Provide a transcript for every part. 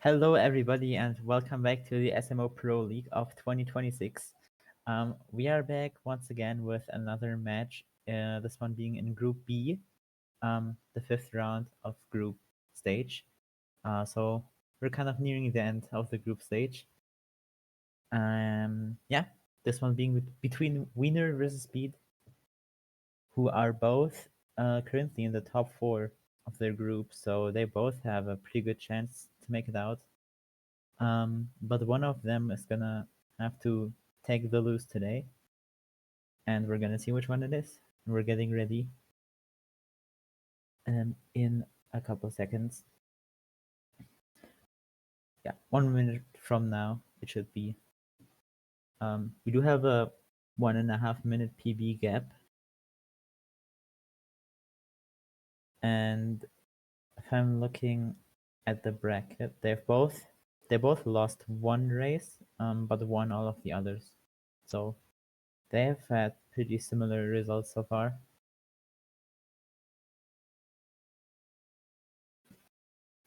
Hello, everybody, and welcome back to the SMO Pro League of 2026. We are back once again with another match, this one being in Group B, the fifth round of group stage. So we're kind of nearing the end of the group stage. Yeah, this one being between Wiener versus Speed, who are both currently in the top 4 of their group, so they both have a pretty good chance to make it out. But one of them is gonna have to take the lose today, and we're gonna see which one it is. We're getting ready in a couple seconds. Yeah, 1 minute from now it should be. We do have a 1.5 minute PB gap, and if I'm looking at the bracket, they both lost one race, but won all of the others. So they have had pretty similar results so far.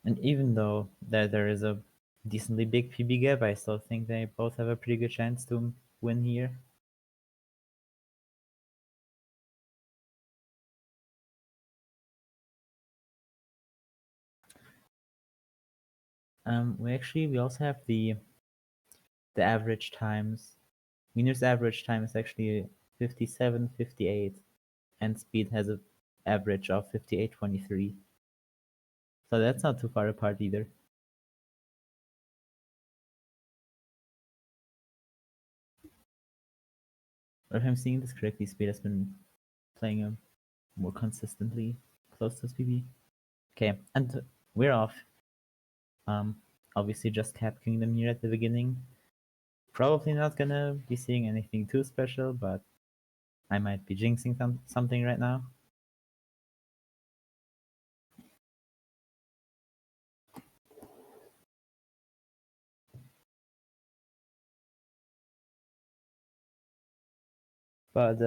And even though there is a decently big PB gap, I still think they both have a pretty good chance to win here. We also have the average times. Wiener's average time is actually 57:58, and Speed has an average of 58:23. So that's not too far apart either. Or if I'm seeing this correctly, Speed has been playing him more consistently close to PB. Okay, and we're off. Obviously just Cap Kingdom here at the beginning. Probably not gonna be seeing anything too special, but I might be jinxing something right now. But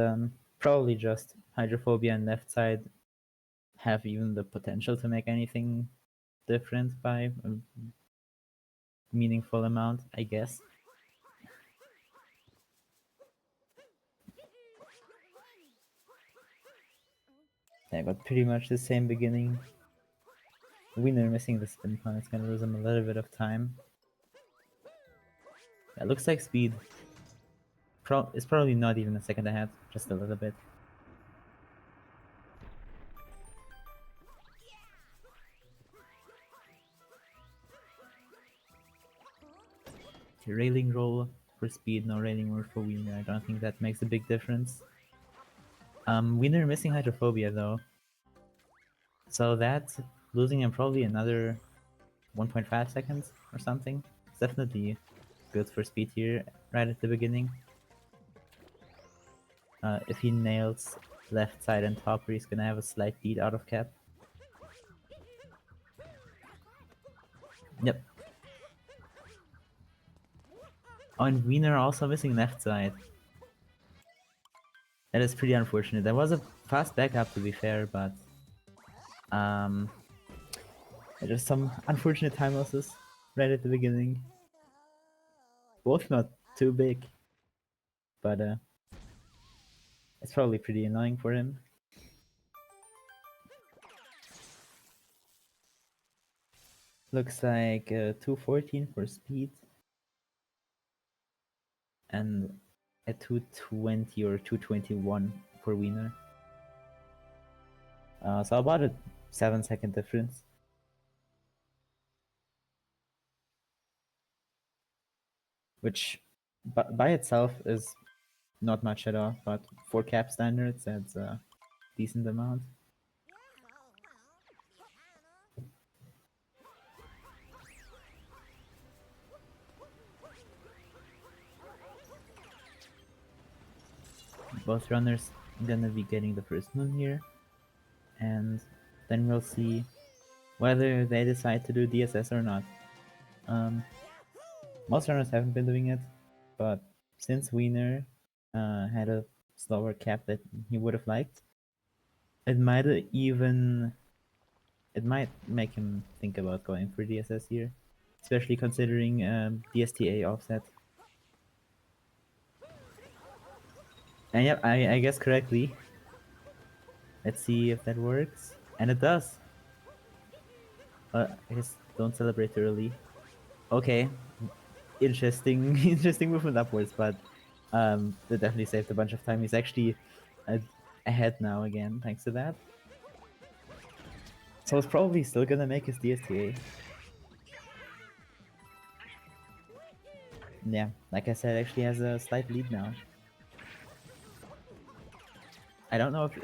probably just Hydrophobia and left side have even the potential to make anything different by a meaningful amount, I guess. Yeah, got pretty much the same beginning. Wiener missing the spin pun, it's gonna lose him a little bit of time. Yeah, looks like Speed is probably not even a second ahead, just a little bit. Railing roll for Speed, no railing roll for Wiener. I don't think that makes a big difference. Wiener missing Hydrophobia though. So that's losing him probably another 1.5 seconds or something. It's definitely good for Speed here right at the beginning. If he nails left side and topper, he's gonna have a slight lead out of cap. Yep. Oh, and Wiener also missing left side. That is pretty unfortunate. That was a fast backup to be fair, but just some unfortunate time losses right at the beginning. Both not too big, but it's probably pretty annoying for him. Looks like 214 for Speed and a 220 or 221 for Wiener. So about a 7-second difference. Which by itself is not much at all, but for cap standards, that's a decent amount. Both runners gonna be getting the first moon here, and then we'll see whether they decide to do DSS or not. Most runners haven't been doing it, but since Wiener had a slower cap that he would have liked, it might make him think about going for DSS here. especially considering DSTA offset. And yeah, I guess correctly. Let's see if that works. And it does. I guess don't celebrate early. Okay. Interesting interesting movement upwards, but that definitely saved a bunch of time. He's actually ahead now again, thanks to that. So it's probably still gonna make his DSTA. Yeah, like I said, actually has a slight lead now. I don't know if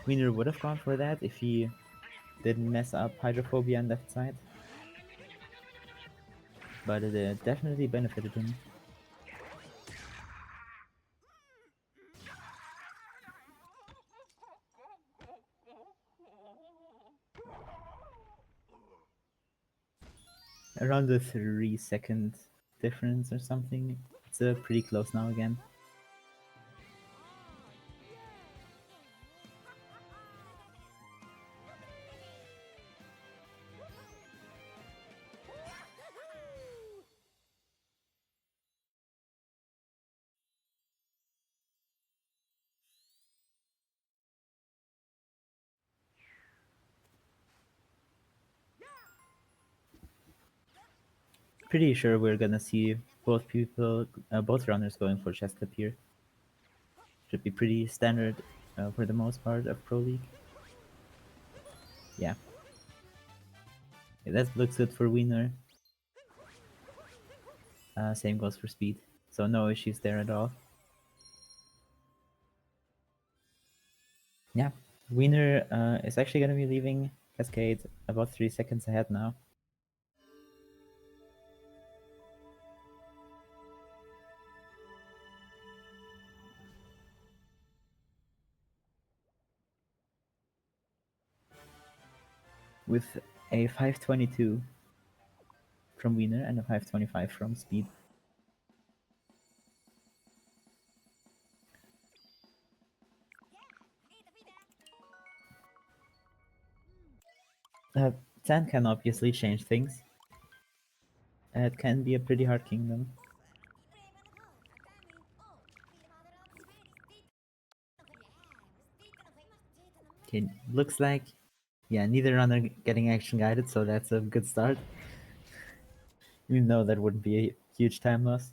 Wiener would have gone for that if he didn't mess up Hydrophobia on left side. But it definitely benefited him. Around the 3-second difference or something. It's pretty close now again. Pretty sure we're gonna see both runners going for chest clip here. Should be pretty standard for the most part of Pro League. Yeah. That looks good for Wiener. Same goes for speed. So no issues there at all. Yeah. Wiener is actually going to be leaving Cascade about 3 seconds ahead now. With a 5:22 from Wiener and a 5:25 from Speed. Sand can obviously change things. It can be a pretty hard kingdom. Okay, looks like, yeah, neither runner getting action guided, so that's a good start. Even though that wouldn't be a huge time loss.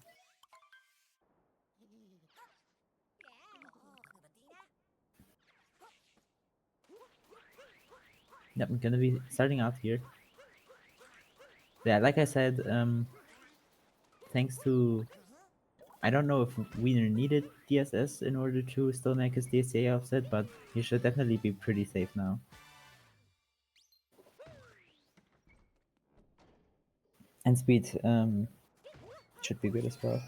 Yep, I'm gonna be starting out here. Yeah, like I said, thanks to... I don't know if Wiener needed DSS in order to still make his DSA offset, but he should definitely be pretty safe now. And speed should be good as well.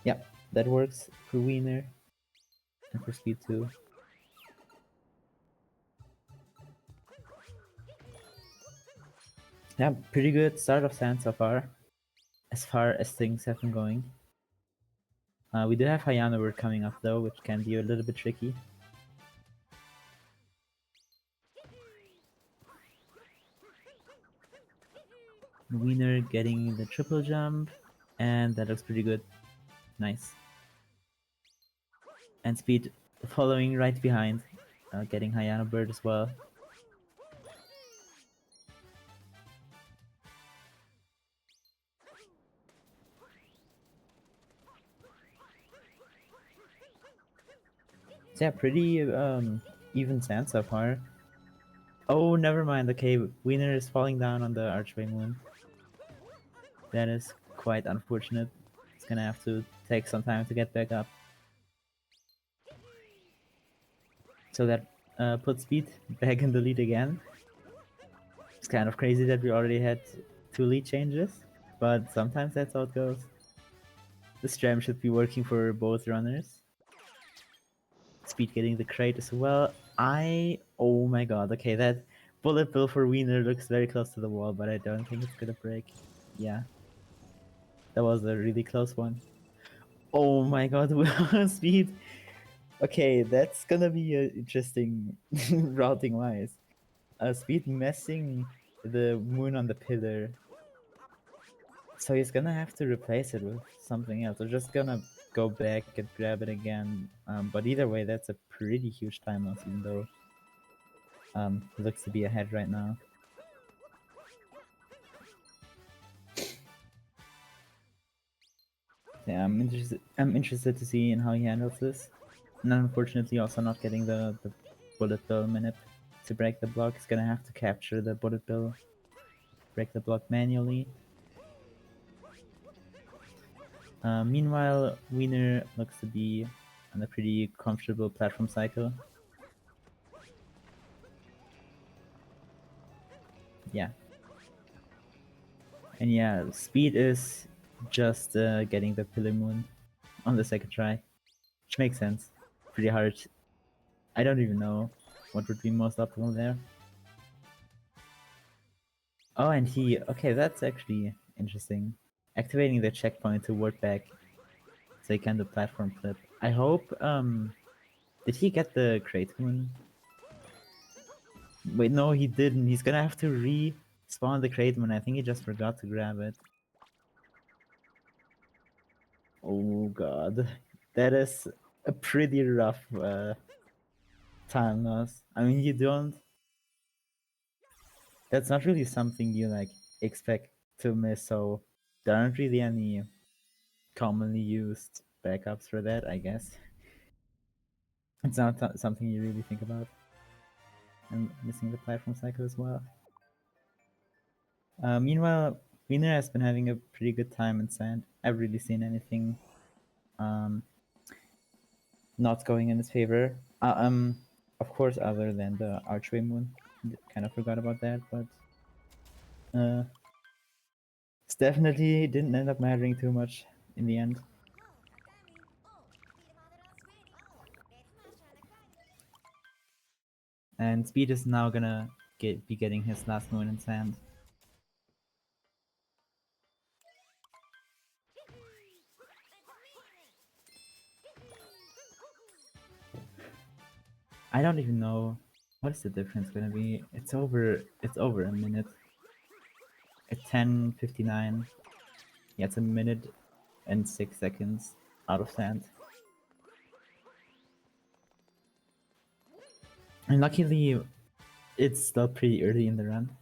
Yep, that works for Wiener and for speed too. Yeah, pretty good start of Sand so far as things have been going. We do have Hayana Word coming up though, which can be a little bit tricky. Wiener getting the triple jump, and that looks pretty good. Nice. And speed following right behind, getting Hayana Bird as well. So yeah, pretty even Sand so far. Oh, never mind. Okay, Wiener is falling down on the Archway Moon. That is quite unfortunate. It's gonna have to take some time to get back up. So that puts Speed back in the lead again. It's kind of crazy that we already had 2 lead changes, but sometimes that's how it goes. The stram should be working for both runners. Speed getting the crate as well. Oh my god, okay, that bullet bill for Wiener looks very close to the wall, but I don't think it's gonna break. Yeah. That was a really close one. Oh my god, Speed. Okay, that's gonna be interesting routing wise. Speed messing the moon on the pillar So he's gonna have to replace it with something else. We're just gonna go back and grab it again. But either way, that's a pretty huge time loss, even though he looks to be ahead right now. Yeah, I'm interested to see in how he handles this. And unfortunately, also not getting the bullet bill minute to break the block. He's gonna have to capture the bullet bill, break the block manually. Meanwhile, Wiener looks to be on a pretty comfortable platform cycle. Yeah. And yeah, speed is just getting the Pillar Moon on the second try, which makes sense. Pretty hard. I don't even know what would be most optimal there. Oh, and okay, that's actually interesting. Activating the checkpoint to ward back so he can do platform flip. I hope, did he get the Crate Moon? Wait, no, he didn't. He's gonna have to respawn the Crate Moon. I think he just forgot to grab it. Oh god. That is a pretty rough time loss. I mean, you don't... That's not really something you, like, expect to miss, so there aren't really any commonly used backups for that, I guess. It's not something you really think about. And missing the platform cycle as well. Meanwhile, Wiener has been having a pretty good time in sand. I haven't really seen anything not going in his favor. Of course, other than the Archway Moon. Kind of forgot about that, but it definitely didn't end up mattering too much in the end. And Speed is now gonna be getting his last moon in sand. I don't even know what is the difference gonna be. It's over a minute. At 10:59. Yeah, it's a minute and 6 seconds out of sand. And luckily, it's still pretty early in the run.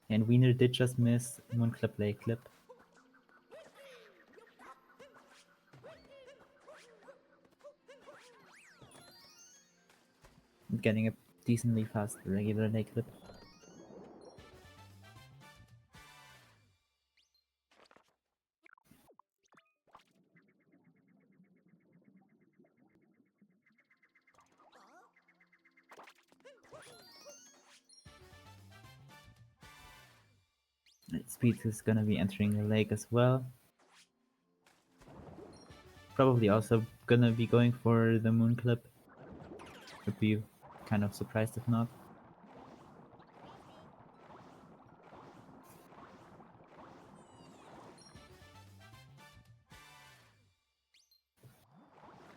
And Wiener did just miss Moon Clip Lake Clip. Getting a decently fast regular Lake Clip. Speed is gonna be entering the lake as well. Probably also gonna be going for the Moon Clip. Would be kind of surprised if not.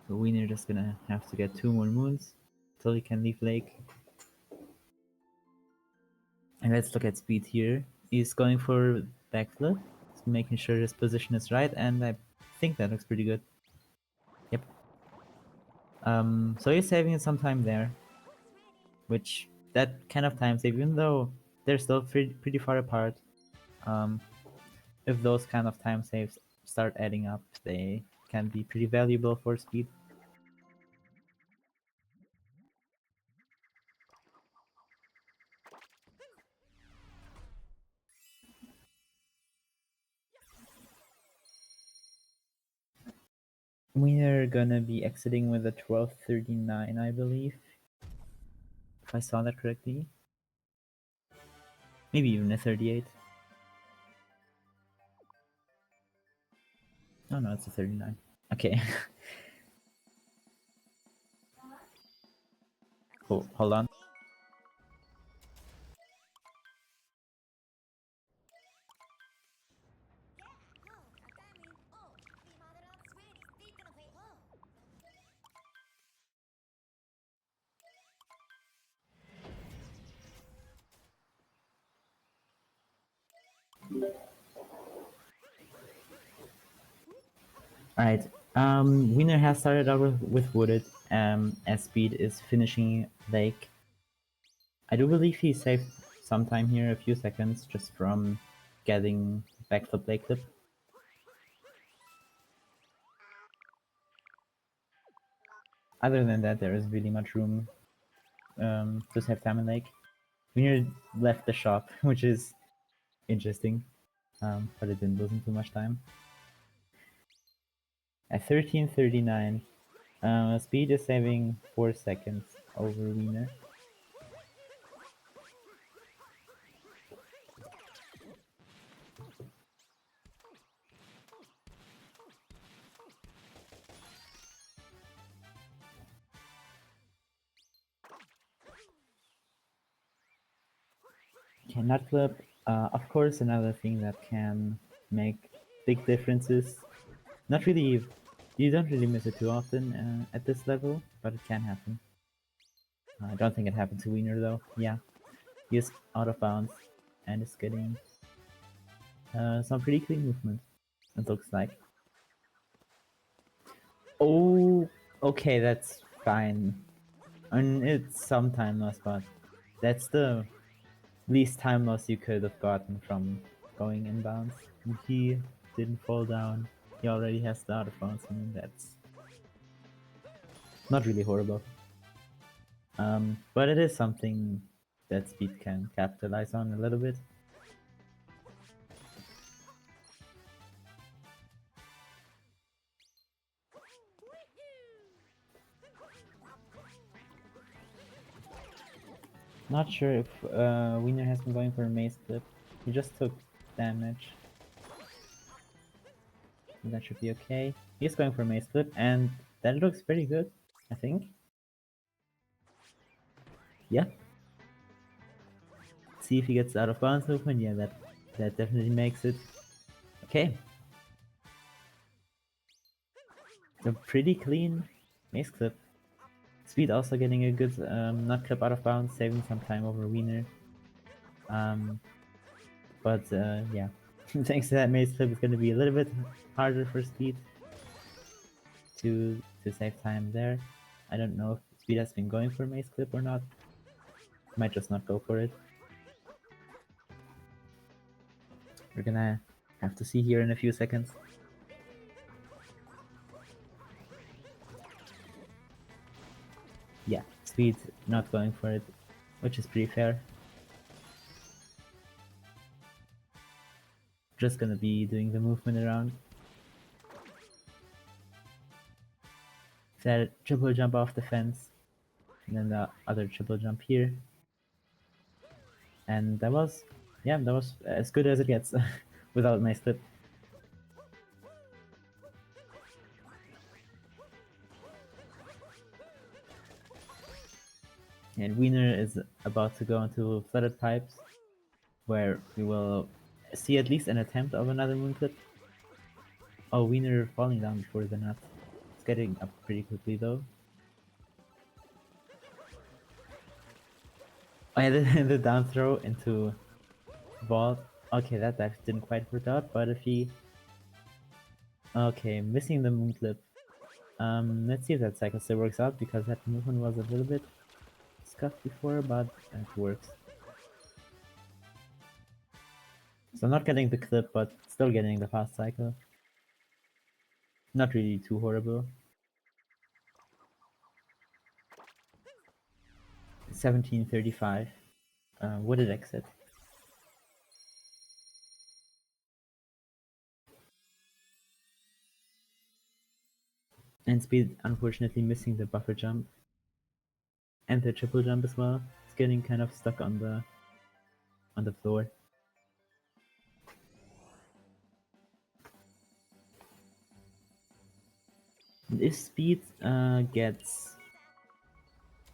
So Wiener just gonna have to get 2 more moons till he can leave lake. And let's look at Speed here. He's going for backflip, making sure his position is right, and I think that looks pretty good. Yep. So he's saving some time there, which that kind of time save, even though they're still pretty far apart, if those kind of time saves start adding up, they can be pretty valuable for Speed. We're gonna be exiting with a 12:39, I believe. If I saw that correctly. Maybe even a 38. Oh no, it's a 39. Okay. Cool. Hold on. Alright, Wiener has started out with Wooded, as Speed is finishing Lake. I do believe he saved some time here, a few seconds, just from getting backflip Lake clip. Other than that, there isn't really much room to save time in Lake. Wiener left the shop, which is interesting, but it didn't lose him too much time. At 13:39, Speed is saving 4 seconds over Wiener. Okay, nut clip, of course, another thing that can make big differences. Not really, you don't really miss it too often at this level, but it can happen. I don't think it happened to Wiener though. Yeah, he is out of bounds and is getting some pretty clean movement, it looks like. Oh, okay, that's fine. And it's some time loss, but that's the least time loss you could have gotten from going inbounds. He didn't fall down. He already has the out of bounds. I mean, that's not really horrible. But it is something that Speed can capitalize on a little bit. Not sure if Wiener has been going for a mace clip. He just took damage. That should be okay. He's going for a mace clip, and that looks pretty good, I think. Yeah. See if he gets out of bounds movement. Yeah, that definitely makes it. Okay. A pretty clean mace clip. Speed also getting a good nut clip out of bounds, saving some time over Wiener. But yeah, thanks to that mace clip, it's going to be a little bit harder for Speed to save time there. I don't know if Speed has been going for a mace clip or not. Might just not go for it. We're gonna have to see here in a few seconds. Yeah, Speed not going for it, which is pretty fair. Just gonna be doing the movement around. That triple jump off the fence, and then the other triple jump here. And that was, yeah, that was as good as it gets without my slip. And Wiener is about to go into flooded pipes, where we will see at least an attempt of another moon clip. Oh, Wiener falling down before the nut. It's getting up pretty quickly though. Oh yeah, the down throw into vault. Okay, that didn't quite work out, but if he... Okay, missing the moon clip. Let's see if that cycle still works out, because that movement was a little bit scuffed before, but it works. So not getting the clip, but still getting the fast cycle. Not really too horrible. 17:35. Wooded exit. And Speed unfortunately missing the buffer jump. And the triple jump as well. It's getting kind of stuck on the floor. And if Speed gets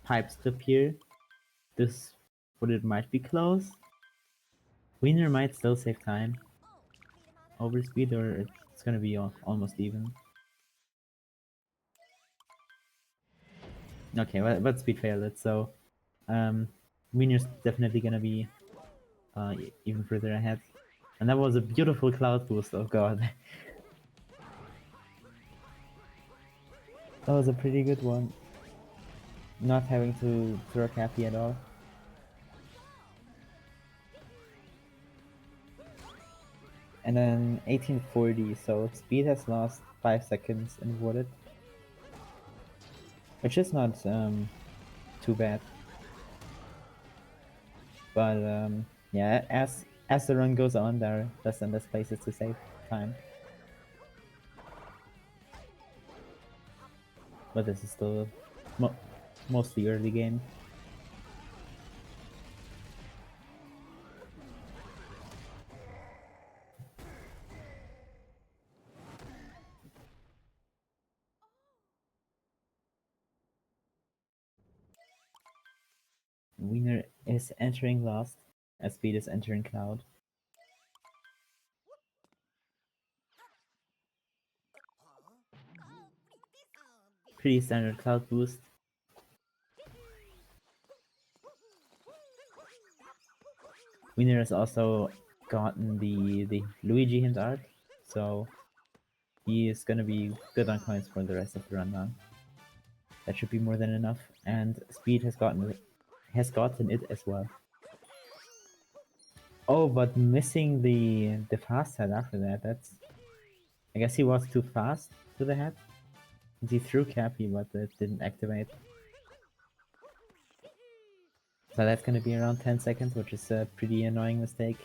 pipes clip here, this Wooded might be close. Wiener might still save time over Speed, or it's gonna be almost even. Okay, but Speed failed it, so Wiener's definitely gonna be even further ahead. And that was a beautiful cloud boost, oh god. That was a pretty good one. Not having to throw Cappy at all. And then 1840, so speed has lost 5 seconds in Wooded. Which is not too bad. But yeah, as the run goes on, there are less and less places to save time. But this is still mostly early game. Wiener is entering last, as Speed is entering Cloud. Pretty standard Cloud boost. Wiener has also gotten the Luigi hint art, so he is gonna be good on coins for the rest of the run now. That should be more than enough, and Speed has gotten it as well. Oh, but missing the fast head after that, that's... I guess he was too fast to the head. He threw Cappy, but it didn't activate. So that's gonna be around 10 seconds, which is a pretty annoying mistake.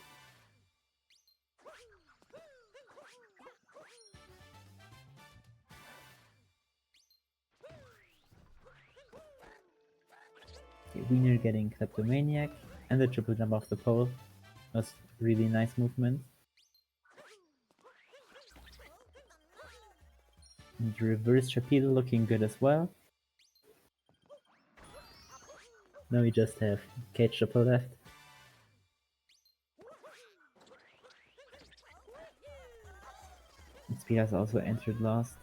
Wiener getting Kleptomaniac, and the triple jump off the pole. Was really nice movement. And reverse torpedo looking good as well. Now we just have cage triple left. And Speed has also entered last.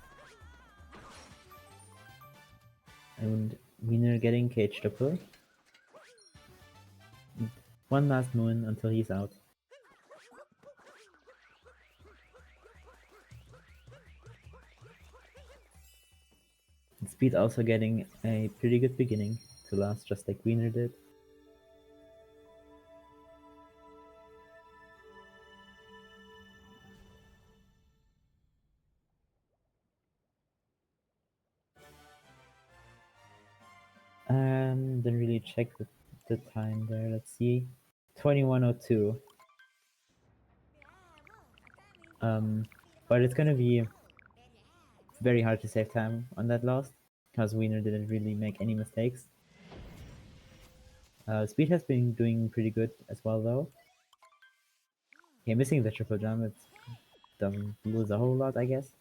And Wiener getting cage triple. And one last moon until he's out. And Speed also getting a pretty good beginning to last, just like Wiener did. Didn't really check the time there. Let's see. 21:02. But it's gonna be very hard to save time on that loss, because Wiener didn't really make any mistakes. Speed has been doing pretty good as well, though. Okay, missing the triple jump, it doesn't lose a whole lot, I guess.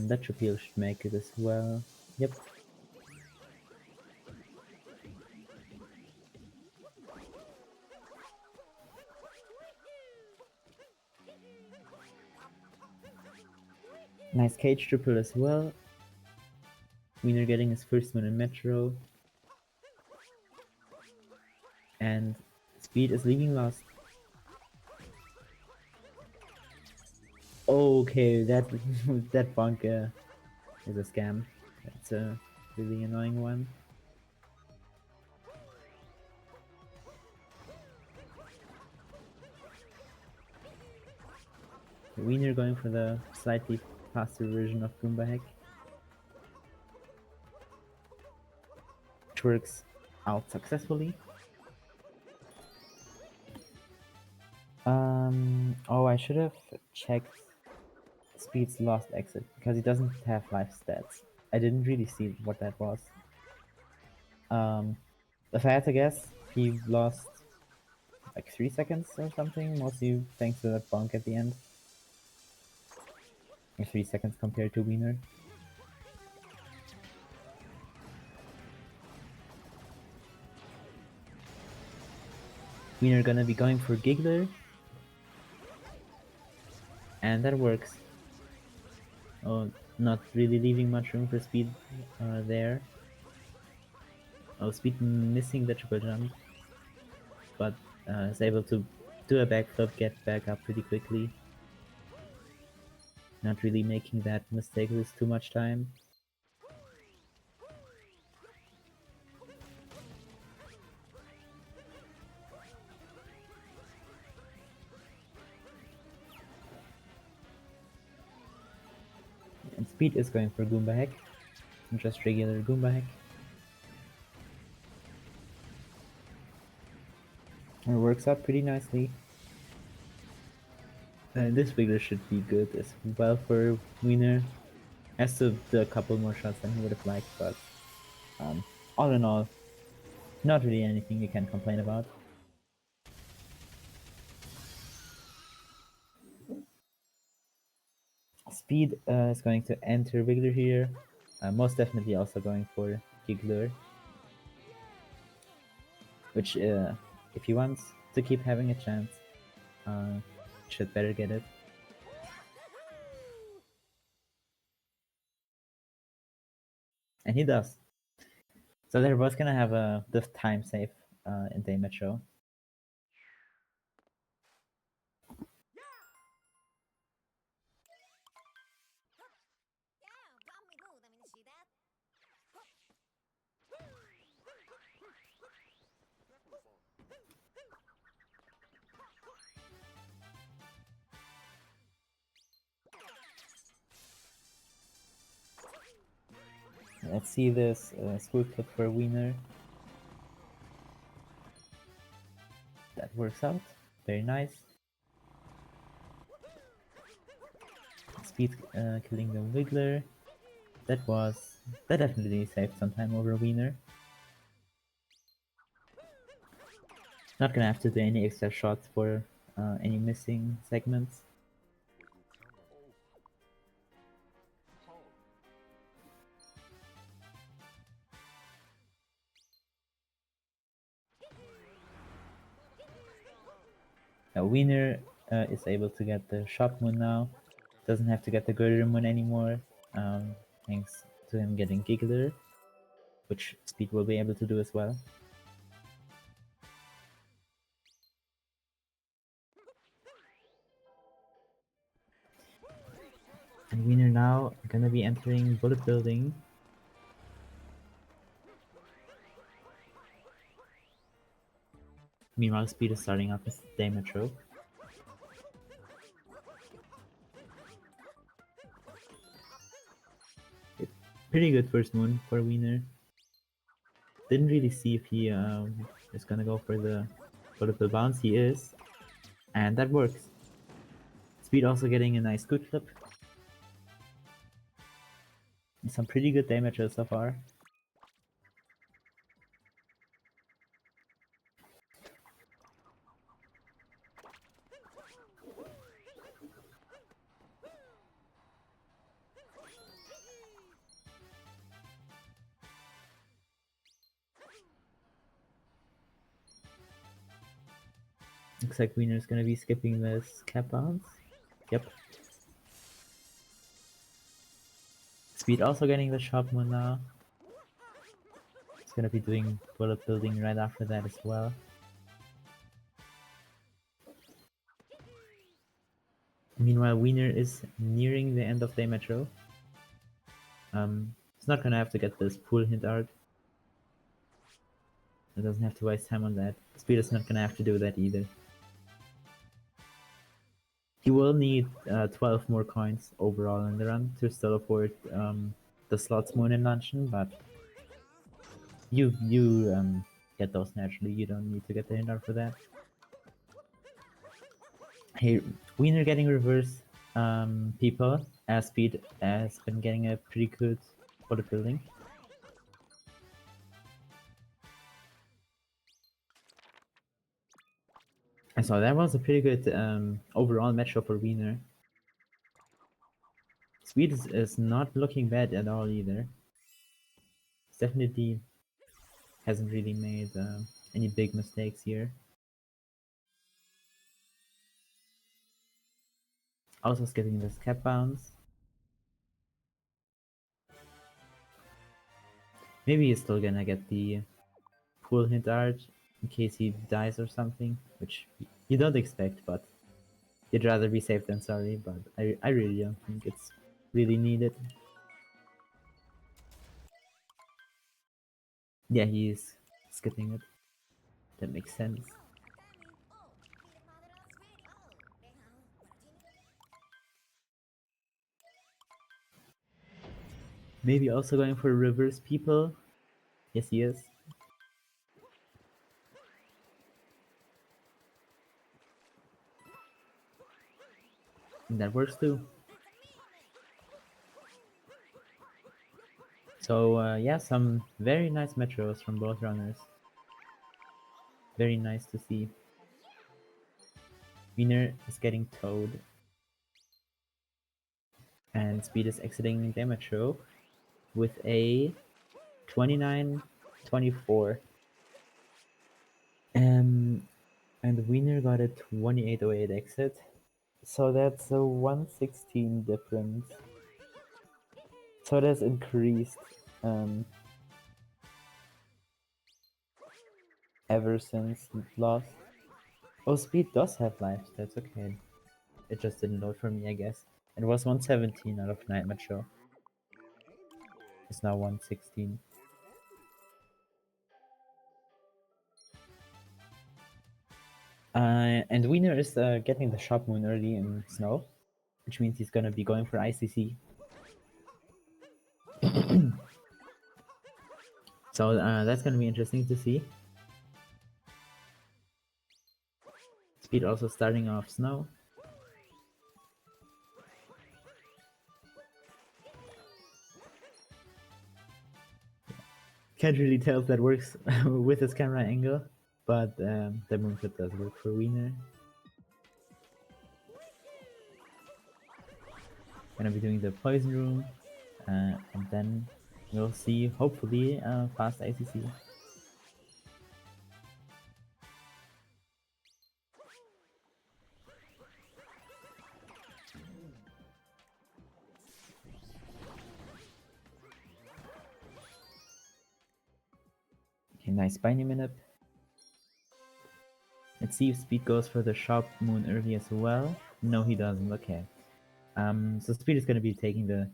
That triple should make it as well. Yep. Nice cage triple as well. Wiener getting his first win in Metro. And Speed is leaving last. Okay, that that bonk is a scam. That's a really annoying one. Wiener going for the slightly faster version of Goomba Hack. Which works out successfully. Oh, I should have checked Speed's last exit, because he doesn't have life stats. I didn't really see what that was. If I had to guess, he lost like 3 seconds or something, mostly thanks to that bonk at the end. 3 seconds compared to Wiener. Wiener gonna be going for Giggler. And that works. Oh, not really leaving much room for Speed there. Oh, Speed missing the triple jump, but is able to do a backflip, get back up pretty quickly. Not really making that mistake lose too much time. And Speed is going for Goomba Hack, just regular Goomba Hack. It works out pretty nicely. This Wiggler should be good as well for Wiener. Has to do a couple more shots than he would have liked, but all in all, not really anything you can complain about. Speed is going to enter Wiggler here, most definitely also going for Giggler, which if he wants to keep having a chance, should better get it. And he does. So they're both gonna have the time save in the image show. Let's see this screw clip for Wiener. That works out. Very nice. Speed killing the Wiggler. That definitely saved some time over Wiener. Not gonna have to do any extra shots for any missing segments. Wiener is able to get the Shock Moon now. Doesn't have to get the Girder Moon anymore, thanks to him getting Giggler, which Speed will be able to do as well. And Wiener now gonna be entering Bullet Building. Meanwhile, Speed is starting up with Damage Rope. Pretty good first moon for Wiener. Didn't really see if he is gonna go for the Bullet bounce. He is, and that works. Speed also getting a nice good flip. Some pretty good damages so far. Looks like Wiener's gonna be skipping this cap bounce. Yep. Speed also getting the Shock Moon now. He's gonna be doing Bullet Building right after that as well. Meanwhile, Wiener is nearing the end of damage row. He's not gonna have to get this pull hint art. He doesn't have to waste time on that. Speed is not gonna have to do that either. He will need 12 more coins overall in the run to still afford the slots moon in luncheon, but you get those naturally. You don't need to get the hint art for that. Hey, Wiener getting reverse people as Speed has been getting a pretty good bullet building. And so that was a pretty good overall matchup for Wiener. Speed is not looking bad at all either. Definitely hasn't really made any big mistakes here. Also skipping this cap bounce. Maybe he's still gonna get the pull hint art in case he dies or something, which you don't expect, but you'd rather be safe than sorry. But I really don't think it's really needed. Yeah, he's skipping it. That makes sense. Maybe also going for reverse people. Yes, he is. And that works too. So yeah, some very nice metros from both runners. Very nice to see. Wiener is getting towed. And Speed is exiting their metro with a 29-24. And Wiener got a 2808 exit. So that's a 116 difference. So that's increased ever since lost. Oh, Speed does have lives, that's okay. It just didn't load for me, I guess. It was 117 out of Night Metro. It's now 116. And Wiener is getting the Shop Moon early in Snow, which means he's gonna be going for ICC. So that's gonna be interesting to see. Speed also starting off Snow. Can't really tell if that works with his camera angle, but the moonflip does work for Wiener. Gonna be doing the Poison Room, and then we'll see, hopefully, fast ICC. Okay, nice Spiny Minute. Let's see if Speed goes for the Shop Moon early as well. No, he doesn't. Okay. So Speed is going to be taking the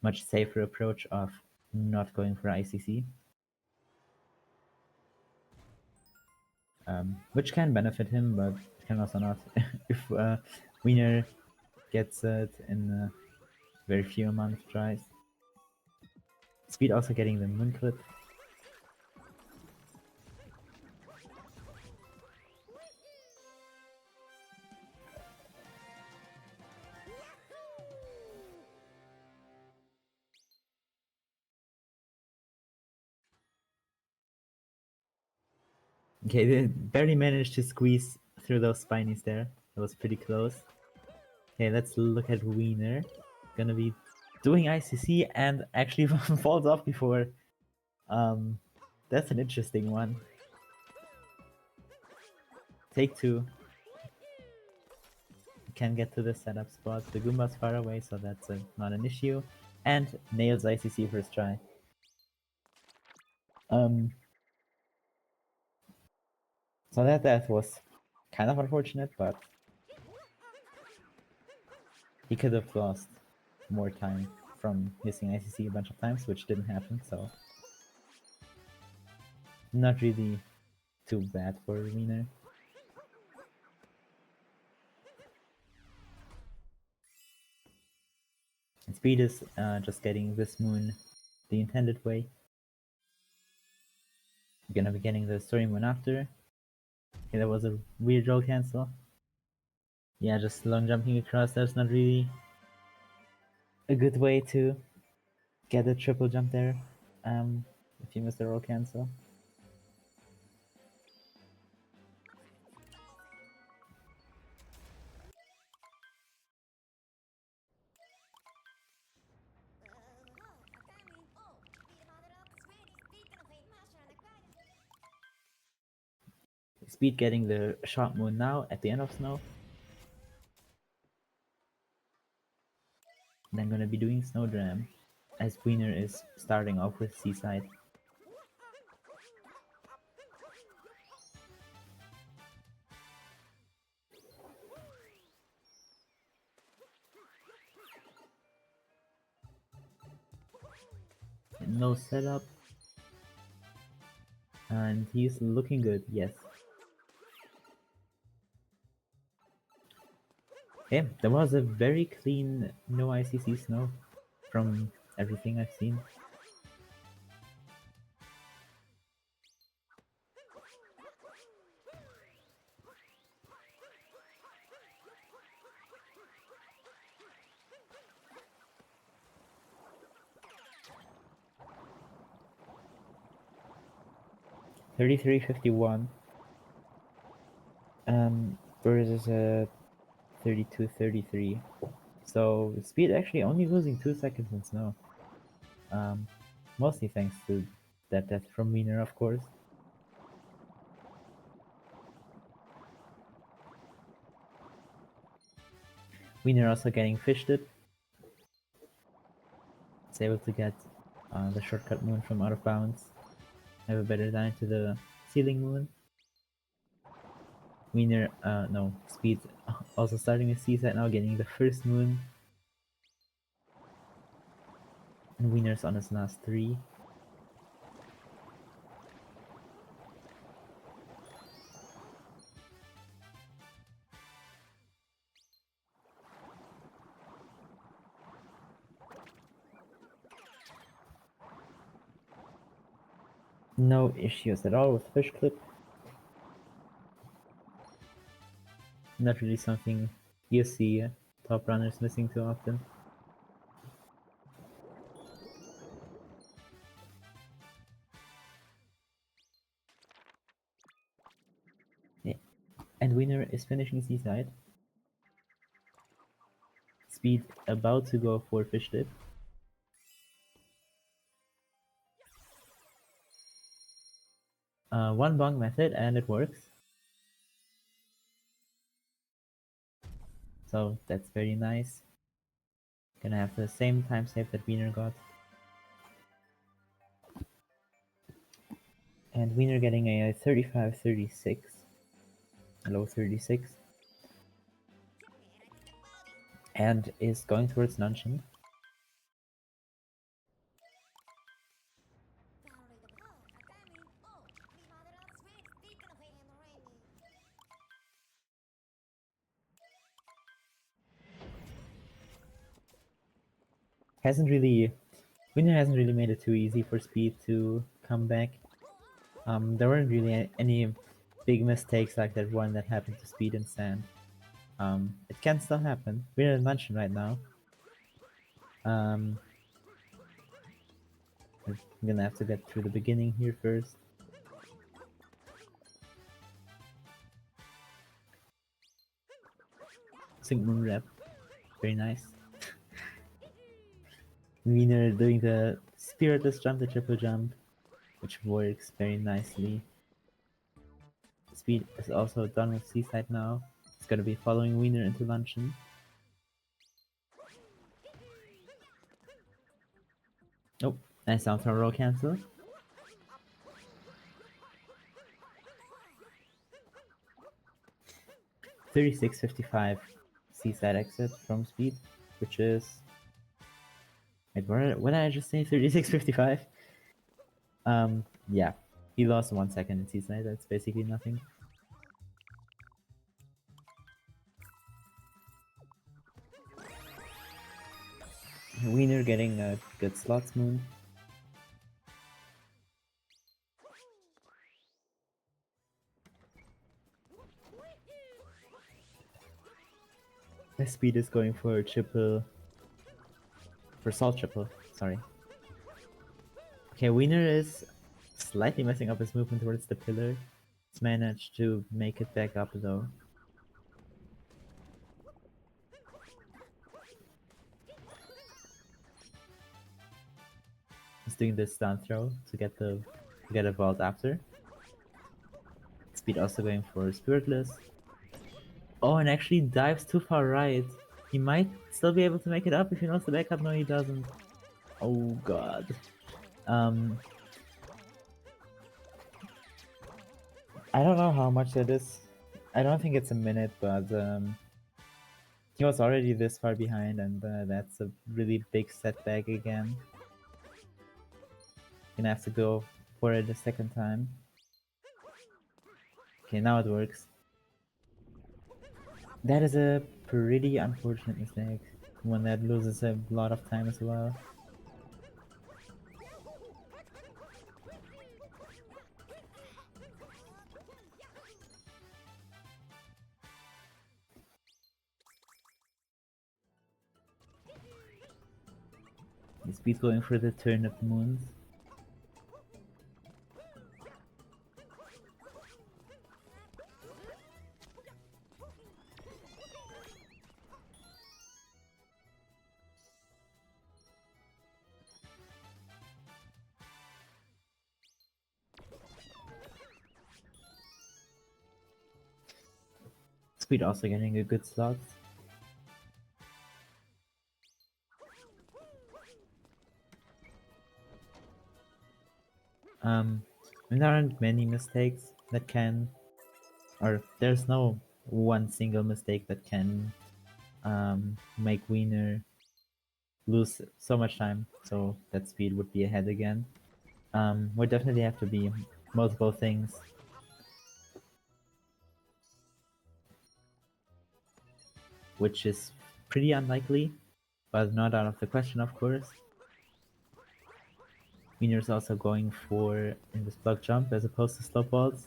much safer approach of not going for ICC. Which can benefit him, but it can also not. If Wiener gets it in a very few amount of tries. Speed also getting the Moonclip. Okay, they barely managed to squeeze through those spinies there. That was pretty close. Okay, let's look at Wiener. Gonna be doing ICC and actually falls off before. That's an interesting one. Take two. Can get to the setup spot. The Goomba's far away, so that's not an issue. And nails ICC first try. So that death was kind of unfortunate, but he could have lost more time from missing ICC a bunch of times, which didn't happen, so not really too bad for Wiener. And Speed is just getting this moon the intended way. We're gonna be getting the story moon after. Okay, that was a weird roll cancel. Yeah, just long jumping across, that's not really a good way to get a triple jump there if you miss the roll cancel. Speed getting the shot moon now at the end of Snow. Then gonna be doing Snowdram as Wiener is starting off with Seaside. no setup. And he's looking good, yes. Yeah, there was a very clean no ICC snow from everything I've seen. $33.51 versus a 32.33. So speed actually only losing 2 seconds in snow. Mostly thanks to that death from Wiener, of course. Wiener also getting fished it. It's able to get the shortcut moon from out of bounds. Have a better line to the ceiling moon. Wiener, no, speed also starting with seaside now, getting the first moon. And Wiener's on his last 3. No issues at all with fish clip. Not really something you see top runners missing too often. Yeah. And Wiener is finishing seaside. Speed about to go for fish dip. One bong method and it works. So that's very nice. Gonna have the same time save that Wiener got. And Wiener getting a 35-36. Low 36. And is going towards Nanshan. Wiener hasn't really made it too easy for Speed to come back. There weren't really any big mistakes like that one that happened to Speed and Sand. It can still happen. We're in Nanshan right now. I'm gonna have to get through the beginning here first. Sync Moon Rep. Very nice. Wiener doing the spiritless jump, the triple jump, which works very nicely. Speed is also done with Seaside now. It's gonna be following Wiener into Luncheon. Oh, nice down throw roll cancel. 36.55 Seaside exit from Speed, which is... Wait, what did I just say? 36.55? Yeah. He lost 1 second in Seaside, that's basically nothing. Wiener getting a good slots moon. The Speed is going for triple... For salt triple, sorry. Okay, Wiener is slightly messing up his movement towards the pillar. He's managed to make it back up though. He's doing this down throw to get a vault after. Speed also going for Spiritless. Oh, and actually dives too far right. He might still be able to make it up if he knows the backup. No, he doesn't. Oh god. I don't know how much that is. I don't think it's a minute, but he was already this far behind, and that's a really big setback again. Gonna have to go for it a second time. Okay, now it works. That is a pretty unfortunate mistake. One that loses a lot of time as well. Speed going for the turn of the moons. Speed also getting a good slot. There aren't many mistakes that can, or there's no one single mistake that can make Wiener lose so much time, so that Speed would be ahead again. Would definitely have to be multiple things. Which is pretty unlikely, but not out of the question, of course. Wiener's also going for in this block jump as opposed to slope balls.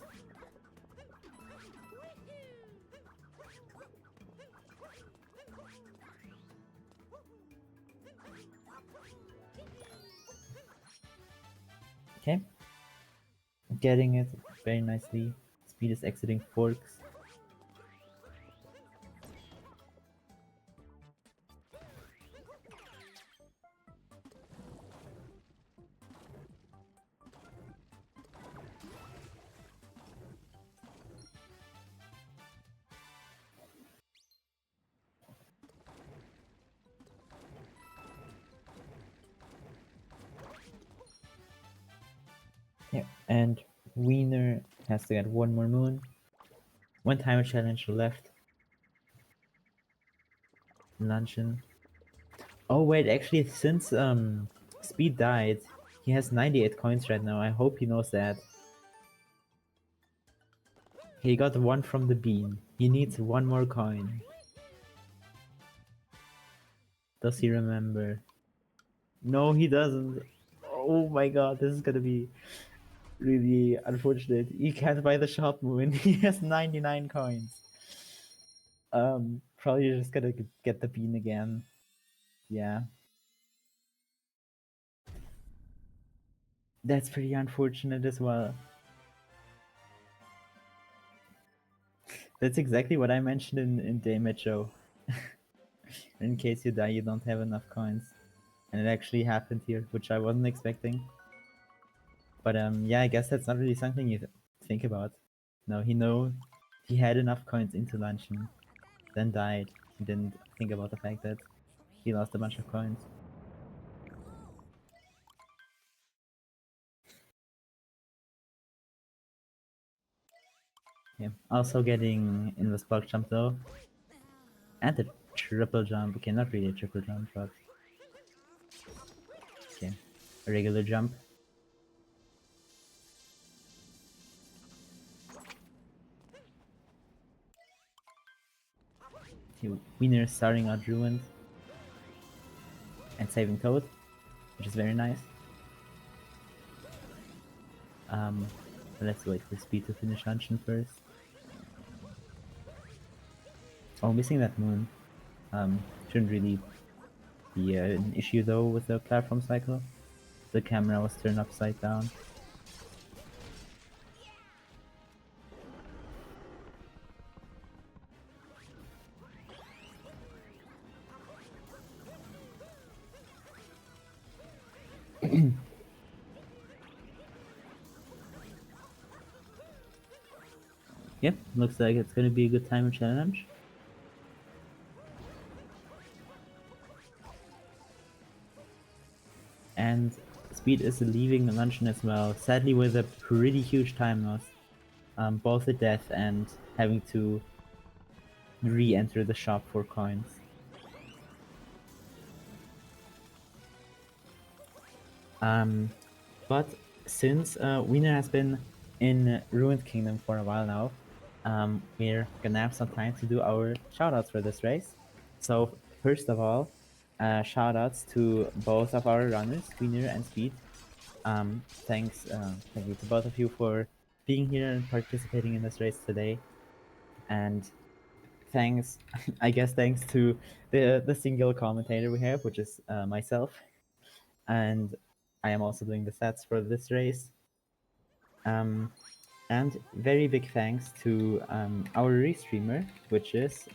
Okay. Getting it very nicely. Speed is exiting forks. Yeah, and Wiener has to get one more moon. One timer challenge left. Luncheon. Oh wait, actually since Speed died, he has 98 coins right now. I hope he knows that. He got one from the bean. He needs one more coin. Does he remember? No, he doesn't. Oh my god, this is gonna be really unfortunate. He can't buy the shop moon. He has 99 coins. Probably just gonna get the bean again. Yeah. That's pretty unfortunate as well. That's exactly what I mentioned in Damage Show. In case you die, you don't have enough coins. And it actually happened here, which I wasn't expecting. But yeah, I guess that's not really something you think about. No, he had enough coins into luncheon, then died. He didn't think about the fact that he lost a bunch of coins. Yeah, also getting in the block jump though. And a triple jump. Okay, not really a triple jump, but okay, a regular jump. Wiener starting out ruined and saving Toad, which is very nice. Let's wait for Speed to finish luncheon first. Oh, missing that moon. Shouldn't really be an issue though with the platform cycle. The camera was turned upside down. Yep, looks like it's gonna be a good time challenge. And Speed is leaving luncheon as well, sadly with a pretty huge time loss. Both a death and having to re-enter the shop for coins. But since Wiener has been in Ruined Kingdom for a while now, we're gonna have some time to do our shoutouts for this race. So first of all, shoutouts to both of our runners, Wiener and Speed. Thank you to both of you for being here and participating in this race today. And thanks, I guess thanks to the single commentator we have, which is myself. And I am also doing the stats for this race. And very big thanks to our Restreamer, which is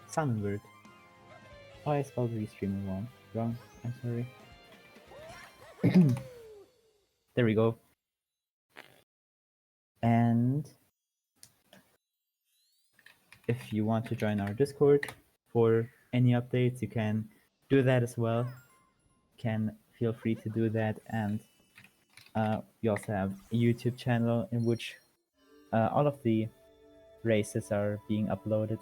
Sonnenberg. Oh, I spelled Restreamer wrong. I'm sorry. There we go. And if you want to join our Discord for any updates, you can do that as well. Can feel free to do that. And we also have a YouTube channel in which all of the races are being uploaded.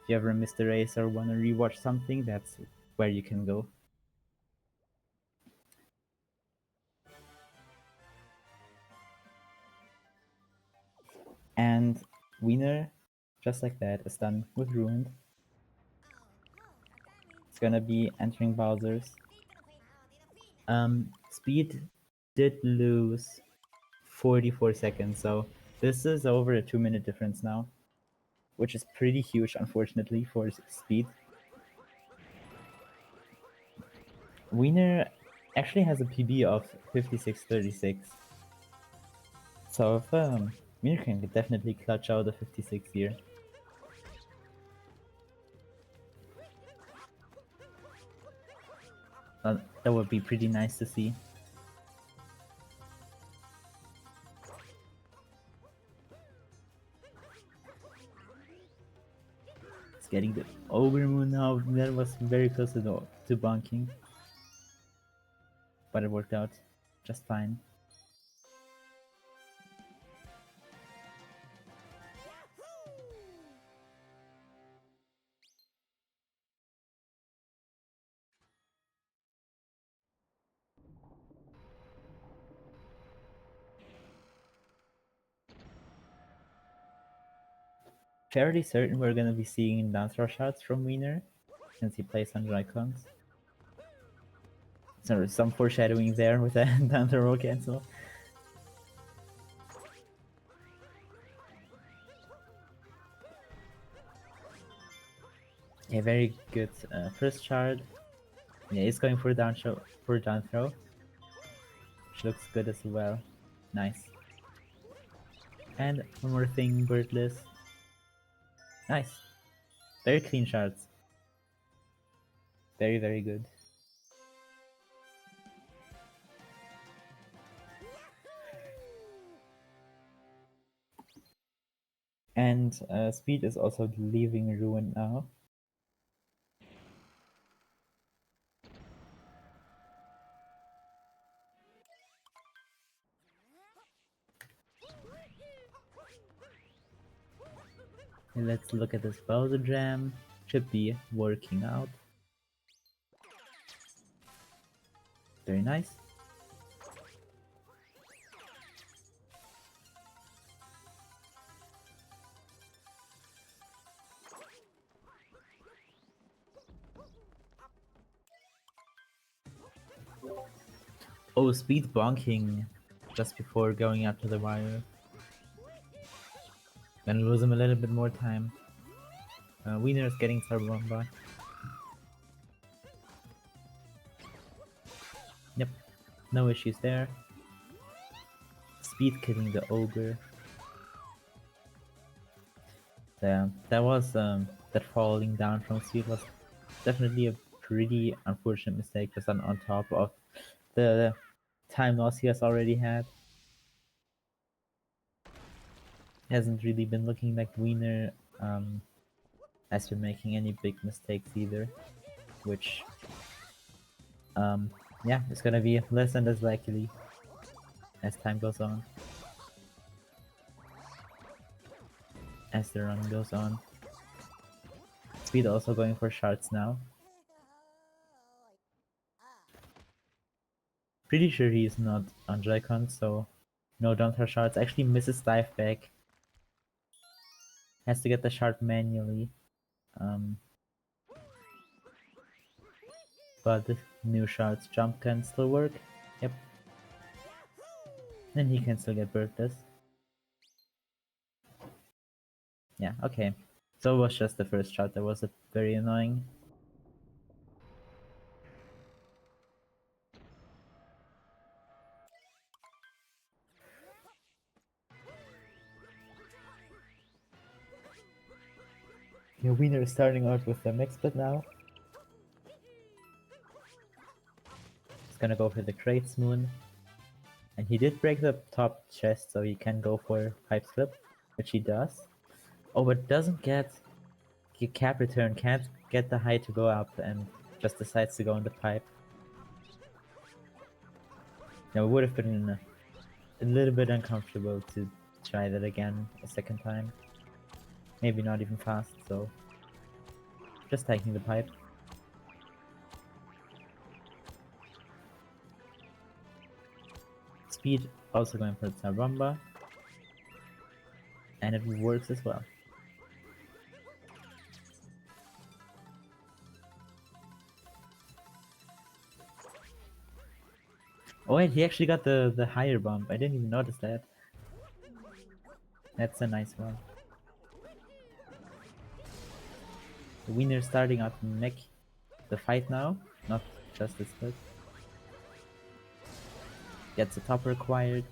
If you ever missed a race or want to rewatch something, that's where you can go. And Wiener, just like that, is done with Ruined. It's gonna be entering Bowser's. Speed did lose 44 seconds, so this is over a 2-minute difference now, which is pretty huge, unfortunately, for Speed. Wiener actually has a PB of 56.36, so if Wiener can definitely clutch out a 56 here. That would be pretty nice to see. It's getting the Ogre Moon now. That was very close to bonking, but it worked out just fine. Fairly certain we're gonna be seeing down throw shots from Wiener, since he plays on Joy-Cons. So some foreshadowing there with that down throw cancel. A very good first shard. Yeah, he's going for down throw, which looks good as well. Nice. And one more thing, birdless. Nice. Very clean shards. Very, very good. And Speed is also leaving Ruin now. And let's look at this Bowser Jam. Should be working out. Very nice. Oh, Speed bonking just before going up to the wire. Gonna lose him a little bit more time. Wiener is getting Turbo Bomba. Yep, no issues there. Speed killing the Ogre. That was that falling down from Speed was definitely a pretty unfortunate mistake, just on top of the time loss he has already had. Hasn't really been looking like Wiener has been making any big mistakes either, which yeah, it's gonna be less and less likely as time goes on, as the run goes on. Speed also going for shards now. Pretty sure he's not on Joy-Con, so no down throw shards. Actually misses dive back. Has to get the shard manually. But the new shard's jump can still work. Yep. And he can still get burst. Yeah, okay. So it was just the first shot that was very annoying. Yeah, Wiener is starting out with the mix split now. He's gonna go for the Crates Moon. And he did break the top chest, so he can go for Pipe Slip, which he does. Oh, but doesn't get cap return, can't get the height to go up, and just decides to go in the pipe. Now it would have been a little bit uncomfortable to try that again a second time. Maybe not even fast, so just taking the pipe. Speed also going for the Zarumba, and it works as well. Oh wait, he actually got the higher bump. I didn't even notice that. That's a nice one. The Wiener starting out to neck the fight now, not just the split. Gets a top required.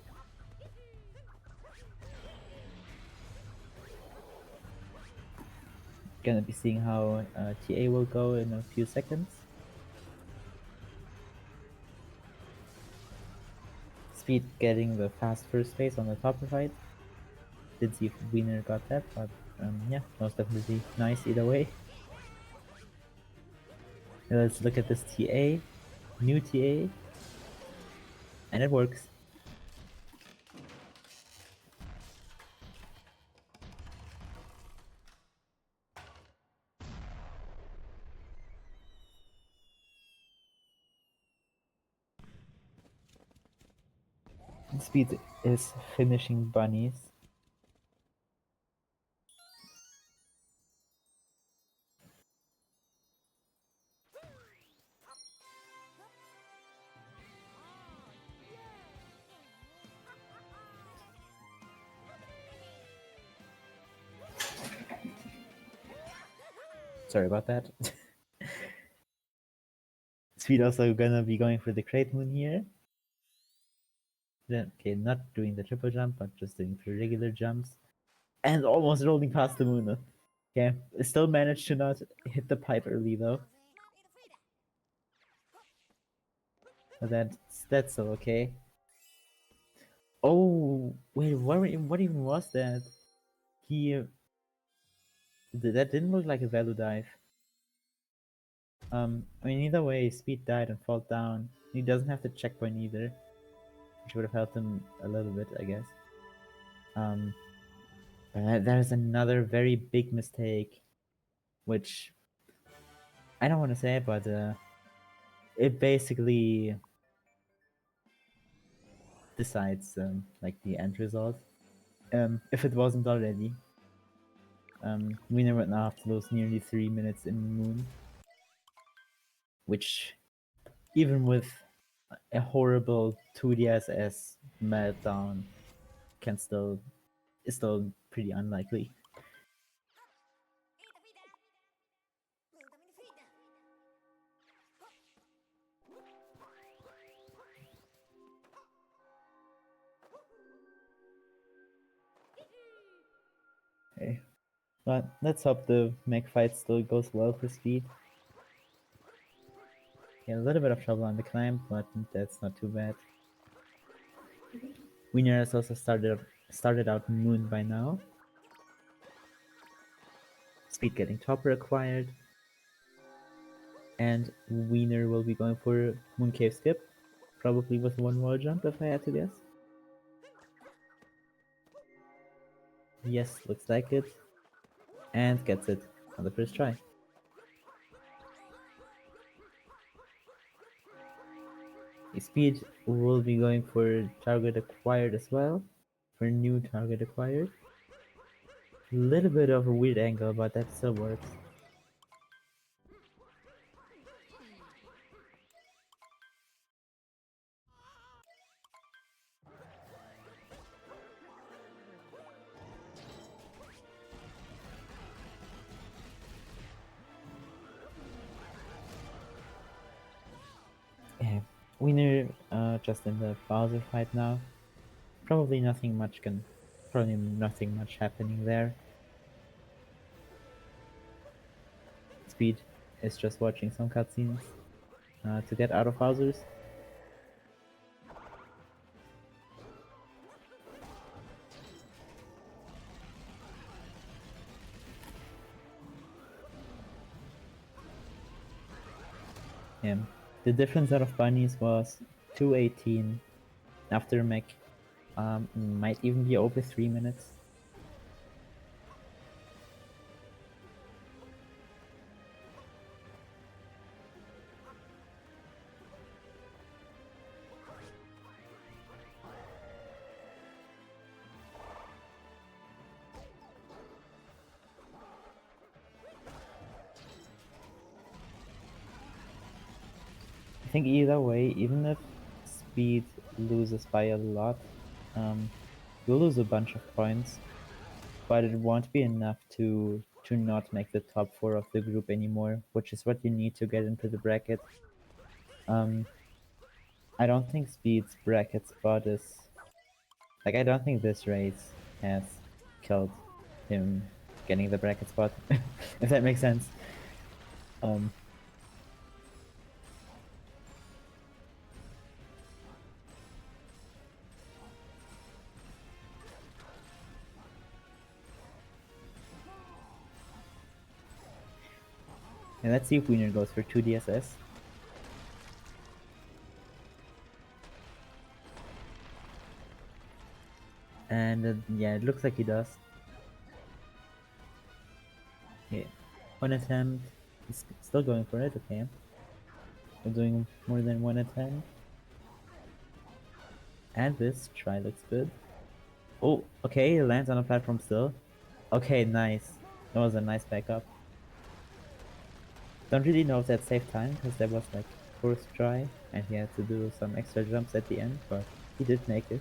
Gonna be seeing how TA will go in a few seconds. Speed getting the fast first phase on the top fight. Did see if Wiener got that, but yeah, most definitely nice either way. Now let's look at this TA, new TA, and it works. Speed is finishing bunnies. Sorry about that. Speed also gonna be going for the Crate Moon here. Then, okay, not doing the triple jump, but just doing 3 regular jumps. And almost rolling past the moon. Okay, still managed to not hit the pipe early though. But that's still okay. Oh, wait, what even was that? He... That didn't look like a value dive. I mean, either way, Speed died and fall down. He doesn't have the checkpoint either, which would have helped him a little bit, I guess. But that is another very big mistake, which I don't want to say, but it basically decides like the end result. If it wasn't already. Wiener would now have to lose nearly 3 minutes in Moon, which, even with a horrible 2DSS meltdown, is still pretty unlikely. Okay, but let's hope the mech fight still goes well for Speed. Yeah, a little bit of trouble on the climb, but that's not too bad. Wiener has also started out Moon by now. Speed getting topper acquired. And Wiener will be going for Moon Cave skip. Probably with one more jump if I had to guess. Yes, looks like it. And gets it on the first try. Speed will be going for target acquired as well, for new target acquired. A little bit of a weird angle, but that still works. Yeah, Wiener just in the Bowser fight now. Probably nothing much happening there. Speed is just watching some cutscenes to get out of Bowser's. Yeah. The difference out of bunnies was 218 after mech. Might even be over 3 minutes. I think either way, even if Speed loses by a lot, you'll lose a bunch of points, but it won't be enough to not make the top 4 of the group anymore, which is what you need to get into the bracket. I don't think Speed's bracket spot is... Like, I don't think this race has killed him getting the bracket spot, if that makes sense. And let's see if Wiener goes for 2 DSS. And yeah, it looks like he does. Okay, 1 attempt. He's still going for it, okay. We're doing more than 1 attempt. And this try looks good. Oh, okay, he lands on a platform still. Okay, nice. That was a nice backup. Don't really know if that saved time, because that was like 4th try, and he had to do some extra jumps at the end, but he did make it.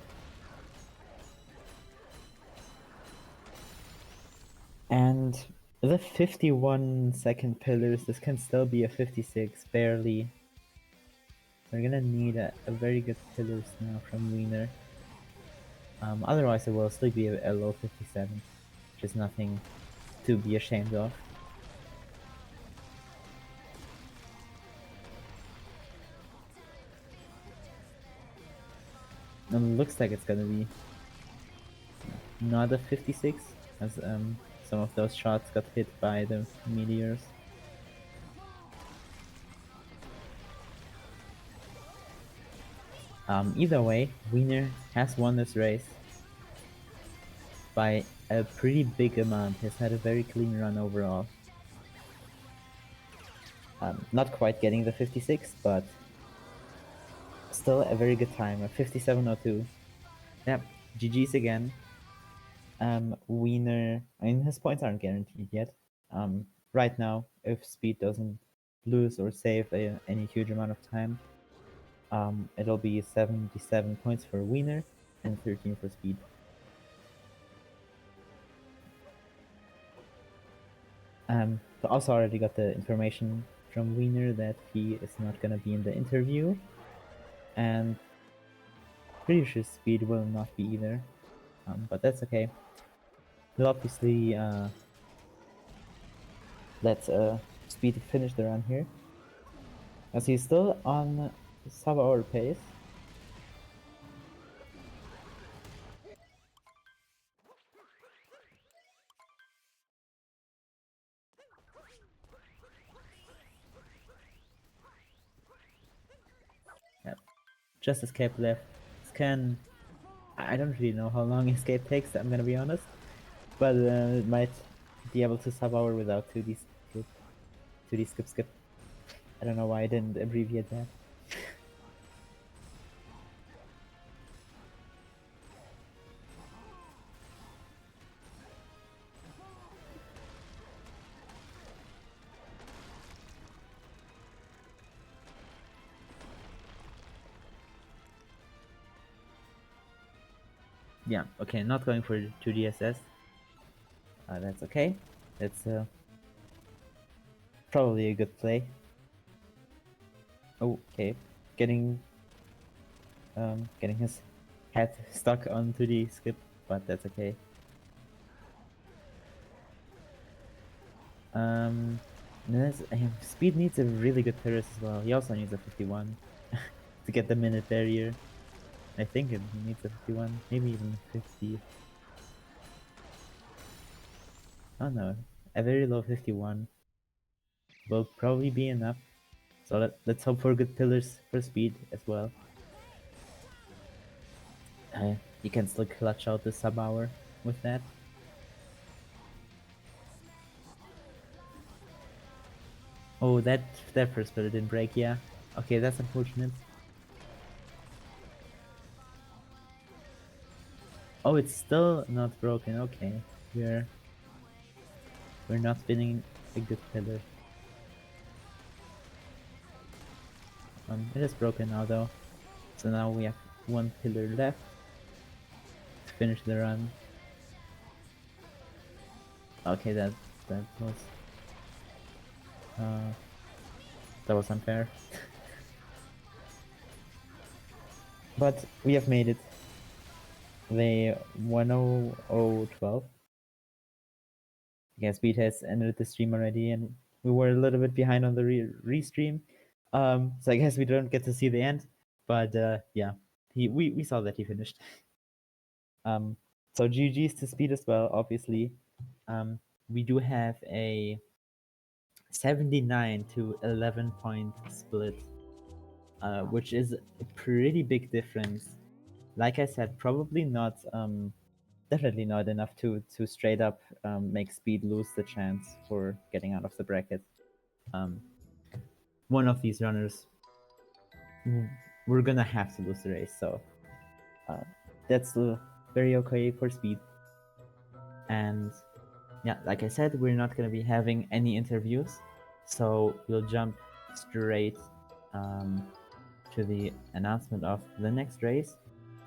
And the 51-second pillars, this can still be a 56, barely. We're gonna need a very good pillars now from Wiener. Otherwise it will still be a low 57, which is nothing to be ashamed of. And it looks like it's gonna be not a 56, as some of those shots got hit by the meteors. Either way, Wiener has won this race by a pretty big amount. He's had a very clean run overall. Not quite getting the 56, but still a very good time, a 57.02. Yep, GG's again. Wiener, I mean, his points aren't guaranteed yet. Right now, if Speed doesn't lose or save any huge amount of time, it'll be 77 points for Wiener and 13 for Speed. But also already got the information from Wiener that he is not gonna be in the interview, and pretty sure Speed will not be either, but that's okay. We'll obviously let Speed finish the run here, as he's still on sub-hour pace. Yep. Just escape left. Scan. I don't really know how long escape takes, I'm gonna be honest, but it might be able to sub-hour without 2D skip. 2D skip. I don't know why I didn't abbreviate that. Yeah, okay, not going for 2DSS. That's okay. That's probably a good play. Oh, okay. Getting his head stuck onto the skip, but that's okay. Speed needs a really good Paris as well. He also needs a 51 to get the minute barrier. I think it needs a 51, maybe even 50. Oh no, a very low 51 will probably be enough. So let's hope for good pillars for speed as well. You can still clutch out the sub hour with that. Oh, that first pillar didn't break, yeah. Okay, that's unfortunate. Oh, it's still not broken. Okay, we're not spinning a good pillar. It is broken now though. So now we have one pillar left to finish the run. Okay, that was uh, that was unfair. But we have made it. The 10012. Yeah, Speed has ended the stream already, and we were a little bit behind on the restream. So I guess we don't get to see the end. But yeah, we saw that he finished. So GG's to Speed as well, obviously. We do have a 79 to 11 point split, which is a pretty big difference. Like I said, probably not, definitely not enough to straight up make Speed lose the chance for getting out of the bracket. One of these runners, we're gonna have to lose the race, so that's very okay for Speed. And yeah, like I said, we're not gonna be having any interviews, so we'll jump straight to the announcement of the next race,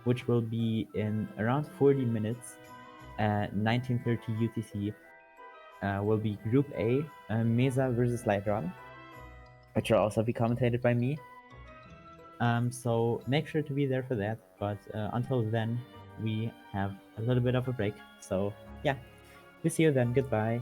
which will be in around 40 minutes at 19:30 UTC. Will be Group A, Mesa versus Lightron, which will also be commentated by me. So make sure to be there for that. But until then, we have a little bit of a break. So yeah, we see you then. Goodbye.